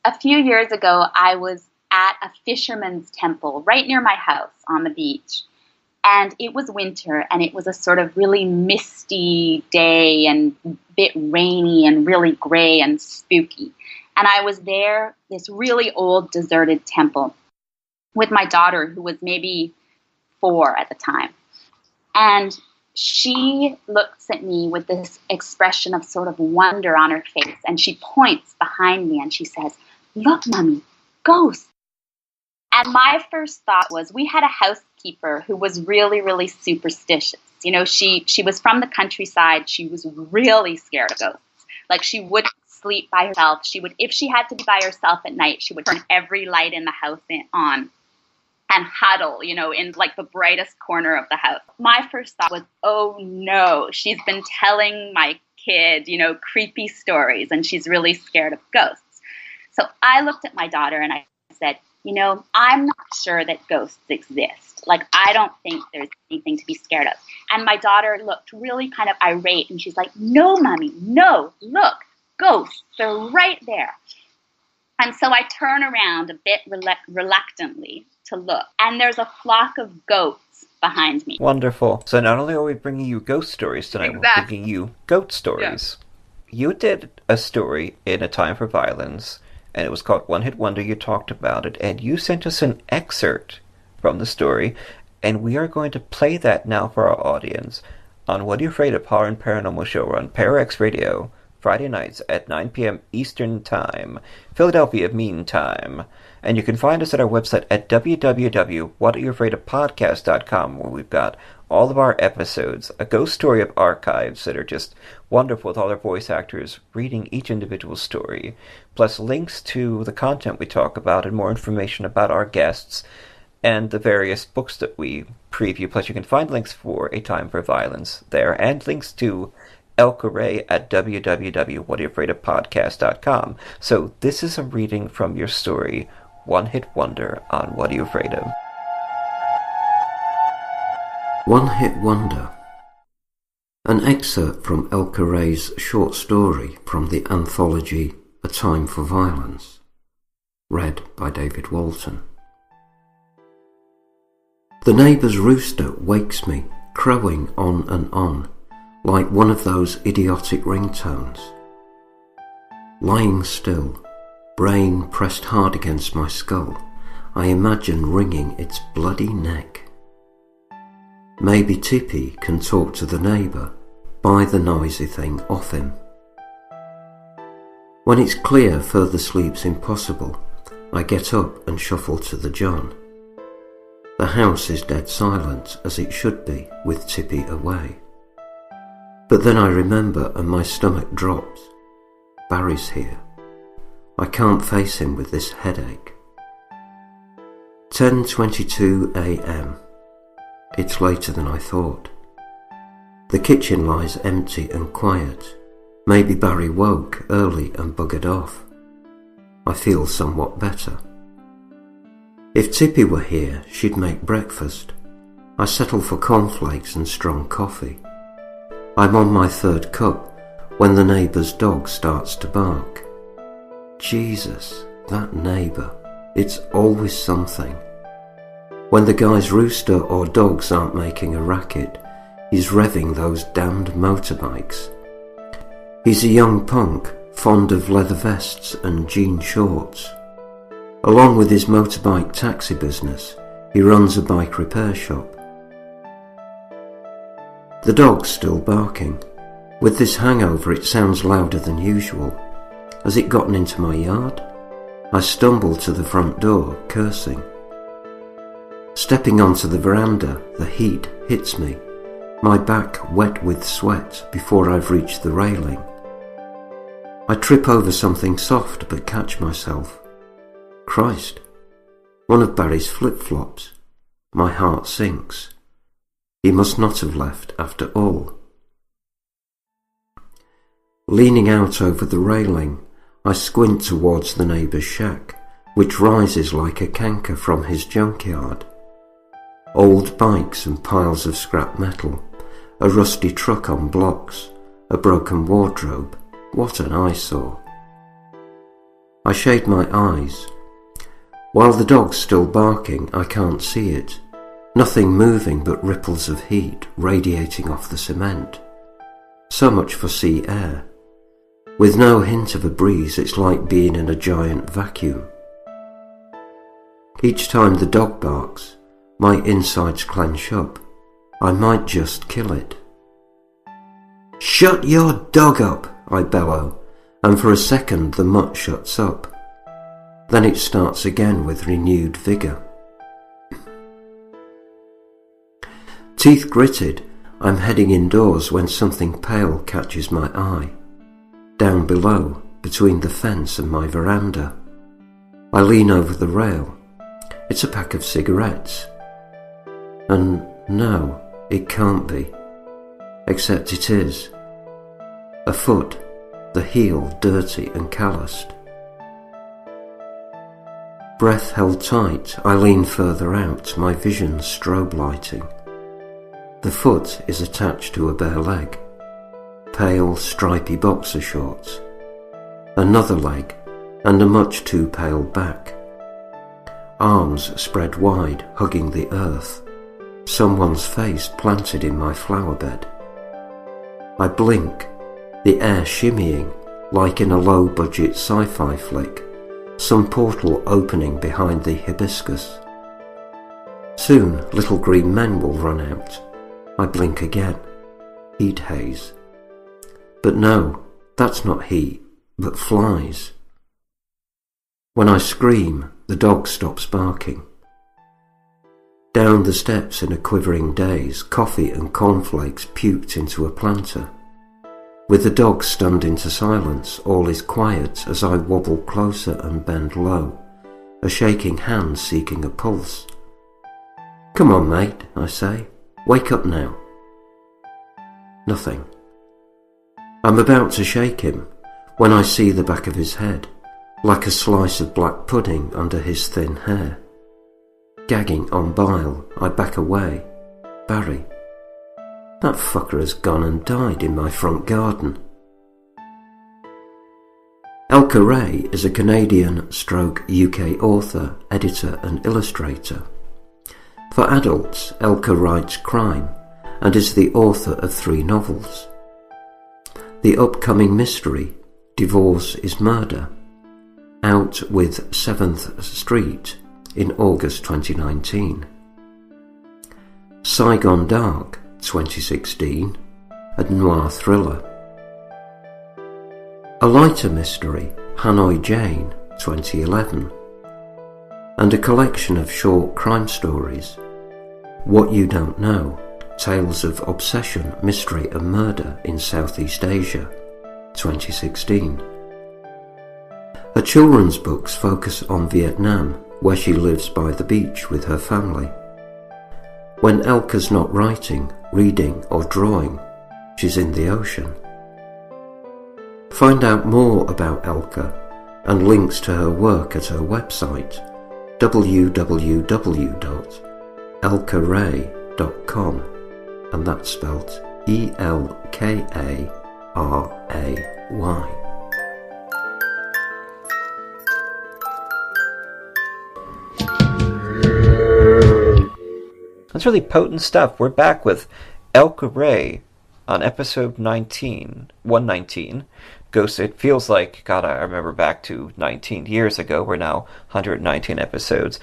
a few years ago, I was at a fisherman's temple right near my house on the beach. And it was winter, and it was a sort of really misty day and a bit rainy and really gray and spooky. And I was there, this really old deserted temple, with my daughter, who was maybe 4 at the time. And she looks at me with this expression of sort of wonder on her face, and she points behind me and she says, "Look, Mommy, ghosts." And my first thought was, we had a housekeeper who was really, really superstitious. You know, she was from the countryside. She was really scared of ghosts. Like, she wouldn't sleep by herself. If she had to be by herself at night, she would turn every light in the house on and huddle, you know, in like the brightest corner of the house. My first thought was, oh no, she's been telling my kid, you know, creepy stories, and she's really scared of ghosts. So I looked at my daughter and I said, you know, I'm not sure that ghosts exist. Like, I don't think there's anything to be scared of. And my daughter looked really kind of irate, and she's like, no, Mommy, no, look, ghosts, they're right there. And so I turn around a bit reluctantly to look, and there's a flock of goats behind me. Wonderful. So not only are we bringing you ghost stories tonight, We're bringing you goat stories. Yeah. You did a story in A Time for Violence, and it was called One Hit Wonder. You talked about it, and you sent us an excerpt from the story, and we are going to play that now for our audience on What Are You Afraid of? Horror and Paranormal Show on ParaX Radio Friday nights at 9 p.m. Eastern Time, Philadelphia Mean Time. And you can find us at our website at www.whatayouafraidofpodcast.com, where we've got all of our episodes, a ghost story of archives that are just wonderful with all our voice actors reading each individual story, plus links to the content we talk about and more information about our guests and the various books that we preview. Plus you can find links for A Time for Violence there, and links to Elka Ray at www.whatayouafraidofpodcast.com. So this is a reading from your story, One Hit Wonder on What Are You Afraid Of? One Hit Wonder. An excerpt from Elka Ray's short story from the anthology A Time for Violence, read by David Walton. The neighbour's rooster wakes me, crowing on and on, like one of those idiotic ringtones. Lying still, brain pressed hard against my skull, I imagine wringing its bloody neck. Maybe Tippy can talk to the neighbour, buy the noisy thing off him. When it's clear further sleep's impossible, I get up and shuffle to the John. The house is dead silent, as it should be, with Tippy away. But then I remember and my stomach drops. Barry's here. I can't face him with this headache. 10:22 a.m. It's later than I thought. The kitchen lies empty and quiet. Maybe Barry woke early and buggered off. I feel somewhat better. If Tippy were here, she'd make breakfast. I settle for cornflakes and strong coffee. I'm on my third cup when the neighbour's dog starts to bark. Jesus, that neighbour. It's always something. When the guy's rooster or dogs aren't making a racket, he's revving those damned motorbikes. He's a young punk, fond of leather vests and jean shorts. Along with his motorbike taxi business, he runs a bike repair shop. The dog's still barking. With this hangover, it sounds louder than usual. Has it gotten into my yard? I stumble to the front door, cursing. Stepping onto the veranda, the heat hits me, my back wet with sweat before I've reached the railing. I trip over something soft but catch myself. Christ, one of Barry's flip-flops. My heart sinks. He must not have left after all. Leaning out over the railing, I squint towards the neighbour's shack, which rises like a canker from his junkyard. Old bikes and piles of scrap metal, a rusty truck on blocks, a broken wardrobe. What an eyesore. I shade my eyes. While the dog's still barking, I can't see it. Nothing moving but ripples of heat radiating off the cement. So much for sea air. With no hint of a breeze, it's like being in a giant vacuum. Each time the dog barks, my insides clench up. I might just kill it. "Shut your dog up," I bellow, and for a second the mutt shuts up. Then it starts again with renewed vigour. Teeth gritted, I'm heading indoors when something pale catches my eye. Down below, between the fence and my veranda. I lean over the rail. It's a pack of cigarettes. And no, it can't be. Except it is. A foot, the heel dirty and calloused. Breath held tight, I lean further out, my vision strobe lighting. The foot is attached to a bare leg. Pale, stripy boxer shorts. Another leg, and a much too pale back. Arms spread wide, hugging the earth. Someone's face planted in my flower bed. I blink, the air shimmying, like in a low-budget sci-fi flick, some portal opening behind the hibiscus. Soon, little green men will run out. I blink again. Heat haze. But no, That's not heat, but flies. When I scream, the dog stops barking. Down the steps in a quivering daze, coffee and cornflakes puked into a planter. With the dog stunned into silence, all is quiet as I wobble closer and bend low, a shaking hand seeking a pulse. "Come on, mate," I say. "Wake up now." Nothing. I'm about to shake him when I see the back of his head, like a slice of black pudding under his thin hair. Gagging on bile, I back away. Barry. That fucker has gone and died in my front garden. Elka Ray is a Canadian/UK author, editor and illustrator. For adults, Elka writes crime and is the author of 3 novels. The upcoming mystery, Divorce is Murder, out with 7th Street in August 2019. Saigon Dark, 2016, a noir thriller. A lighter mystery, Hanoi Jane, 2011. And a collection of short crime stories, What You Don't Know, Tales of Obsession, Mystery and Murder in Southeast Asia, 2016. Her children's books focus on Vietnam, where she lives by the beach with her family. When Elka's not writing, reading or drawing, she's in the ocean. Find out more about Elka and links to her work at her website www.elkaray.com, and that's spelt Elkaray. That's really potent stuff. We're back with Elka Ray on episode 119. Ghost, it feels like, God, I remember back to 19 years ago. We're now 119 episodes.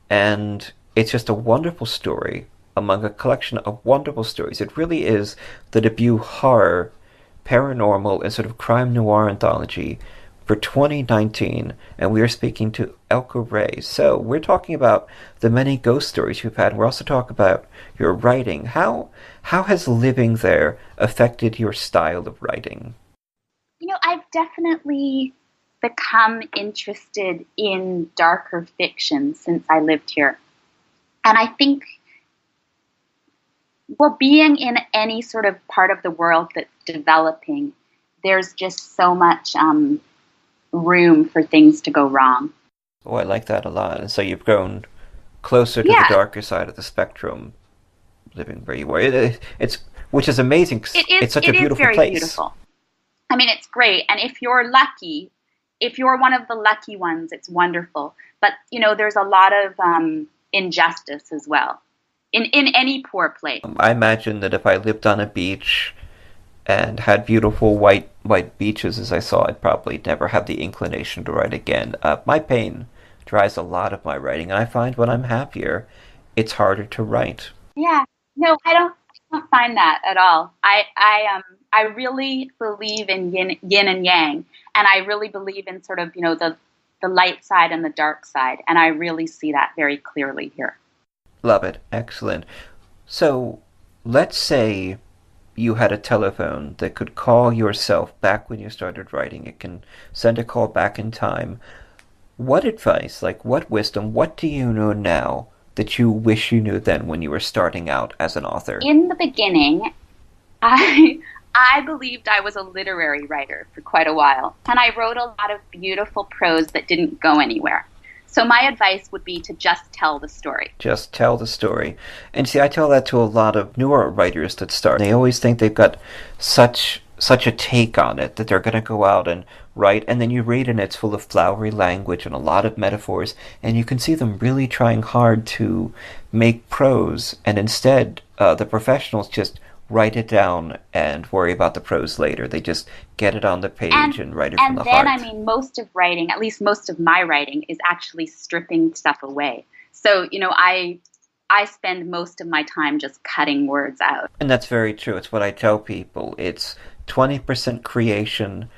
And it's just a wonderful story among a collection of wonderful stories. It really is the debut horror, paranormal, and sort of crime noir anthology for 2019, and we are speaking to Elka Ray. So we're talking about the many ghost stories you've had. We're also talking about your writing. How has living there affected your style of writing? You know, I've definitely become interested in darker fiction since I lived here. And I think, well, being in any sort of part of the world that's developing, there's just so much room for things to go wrong. Oh, I like that a lot. And so you've grown closer to the darker side of the spectrum, living where you were. It's which is amazing. It's such a beautiful place. It is very beautiful. I mean, it's great. And if you're lucky, if you're one of the lucky ones, it's wonderful. But, you know, there's a lot of injustice as well in any poor place. I imagine that if I lived on a beach and had beautiful white beaches as I saw, I'd probably never have the inclination to write again. My pain drives a lot of my writing, and I find when I'm happier, it's harder to write. Yeah, no, I don't find that at all. I really believe in yin and yang, and I really believe in sort of, you know, the light side and the dark side, and I really see that very clearly here. Love it. Excellent. So, let's say you had a telephone that could call yourself back when you started writing. It can send a call back in time. What advice, like what wisdom, what do you know now that you wish you knew then when you were starting out as an author? In the beginning, I believed I was a literary writer for quite a while, and I wrote a lot of beautiful prose that didn't go anywhere. So my advice would be to just tell the story. Just tell the story. And see, I tell that to a lot of newer writers that start. They always think they've got such a take on it that they're going to go out and write, and then you read and it's full of flowery language and a lot of metaphors, and you can see them really trying hard to make prose, and instead the professionals just write it down and worry about the prose later. They just get it on the page and write it from the heart. And then, I mean, most of writing, at least most of my writing, is actually stripping stuff away. So, you know, I spend most of my time just cutting words out. And that's very true. It's what I tell people. It's 20% creation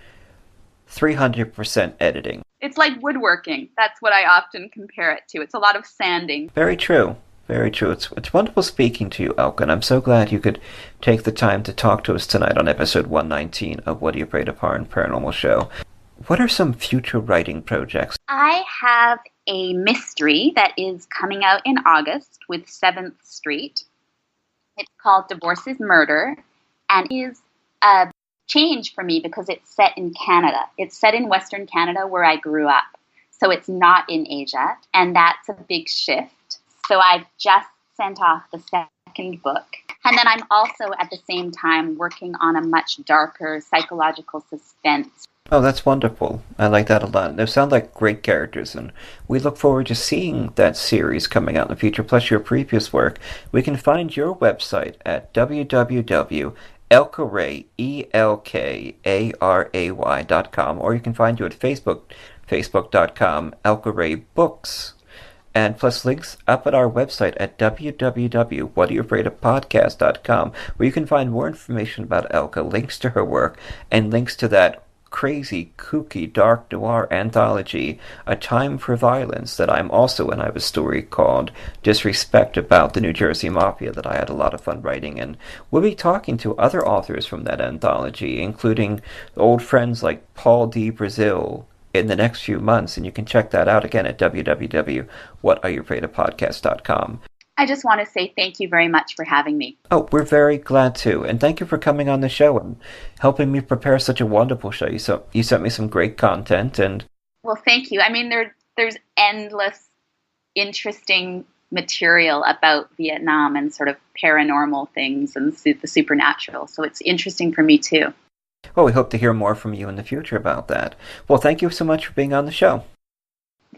300% editing. It's like woodworking. That's what I often compare it to. It's a lot of sanding. Very true. Very true. It's wonderful speaking to you, Elka, and I'm so glad you could take the time to talk to us tonight on episode 119 of What Are You Afraid of? Horror and Paranormal Show. What are some future writing projects? I have a mystery that is coming out in August with 7th Street. It's called Divorce is Murder, and is a change for me because it's set in Canada. It's set in Western Canada where I grew up. So it's not in Asia, and that's a big shift. So I've just sent off the second book. And then I'm also at the same time working on a much darker psychological suspense. Oh, that's wonderful. I like that a lot. They sound like great characters, and we look forward to seeing that series coming out in the future, plus your previous work. We can find your website at www.elkaray.com, or you can find you at facebook.com, Elka Ray Books. And plus links up at our website at www.whatayouafraidofpodcast.com, where you can find more information about Elka, links to her work, and links to that crazy, kooky, dark noir anthology, A Time for Violence, that I'm also in. I have a story called Disrespect about the New Jersey Mafia that I had a lot of fun writing, and we'll be talking to other authors from that anthology, including old friends like Paul D. Brazil, in the next few months, and you can check that out again at www.whatayouafraidofpodcast.com. I just want to say thank you very much for having me. Oh, we're very glad to, and thank you for coming on the show and helping me prepare such a wonderful show. You sent me some great content, and... Well, thank you. I mean, there's endless, interesting material about Vietnam and sort of paranormal things and the supernatural, so it's interesting for me too. Well, we hope to hear more from you in the future about that. Well, thank you so much for being on the show.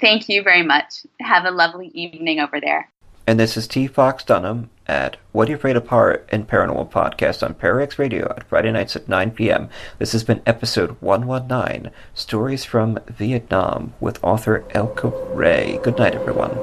Thank you very much. Have a lovely evening over there. And this is T. Fox Dunham at What Are You Afraid of? Horror and Paranormal podcast on Pararex Radio at Friday nights at 9 p.m. This has been episode 119, Stories from Vietnam, with author Elka Ray. Good night, everyone.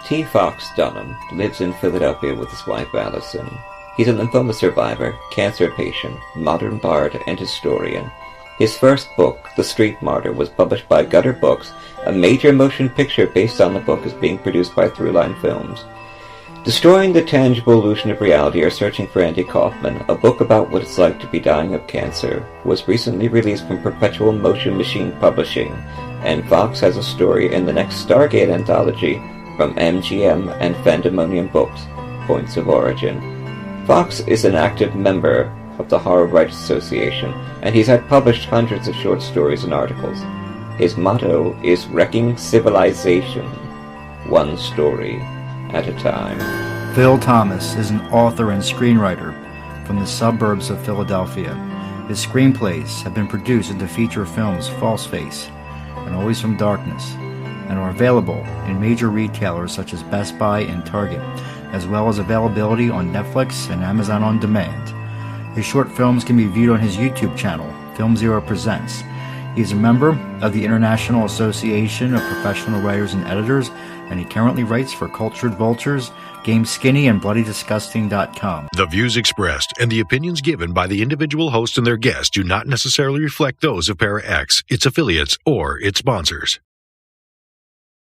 T. Fox Dunham lives in Philadelphia with his wife Allison. He's a lymphoma survivor, cancer patient, modern bard, and historian. His first book, The Street Martyr, was published by Gutter Books. A major motion picture based on the book is being produced by Throughline Films. Destroying the Tangible Illusion of Reality or Searching for Andy Kaufman, a book about what it's like to be dying of cancer, was recently released from Perpetual Motion Machine Publishing, and Fox has a story in the next Stargate anthology from MGM and Fandemonium Books, Points of Origin. Fox is an active member of the Horror Writers Association, and he's had published hundreds of short stories and articles. His motto is Wrecking Civilization, one story at a time. Phil Thomas is an author and screenwriter from the suburbs of Philadelphia. His screenplays have been produced into feature films False Face and Always from Darkness, and are available in major retailers such as Best Buy and Target, as well as availability on Netflix and Amazon On Demand. His short films can be viewed on his YouTube channel, Film Zero Presents. He is a member of the International Association of Professional Writers and Editors, and he currently writes for Cultured Vultures, Game Skinny, and BloodyDisgusting.com. The views expressed and the opinions given by the individual host and their guests do not necessarily reflect those of Para X, its affiliates, or its sponsors.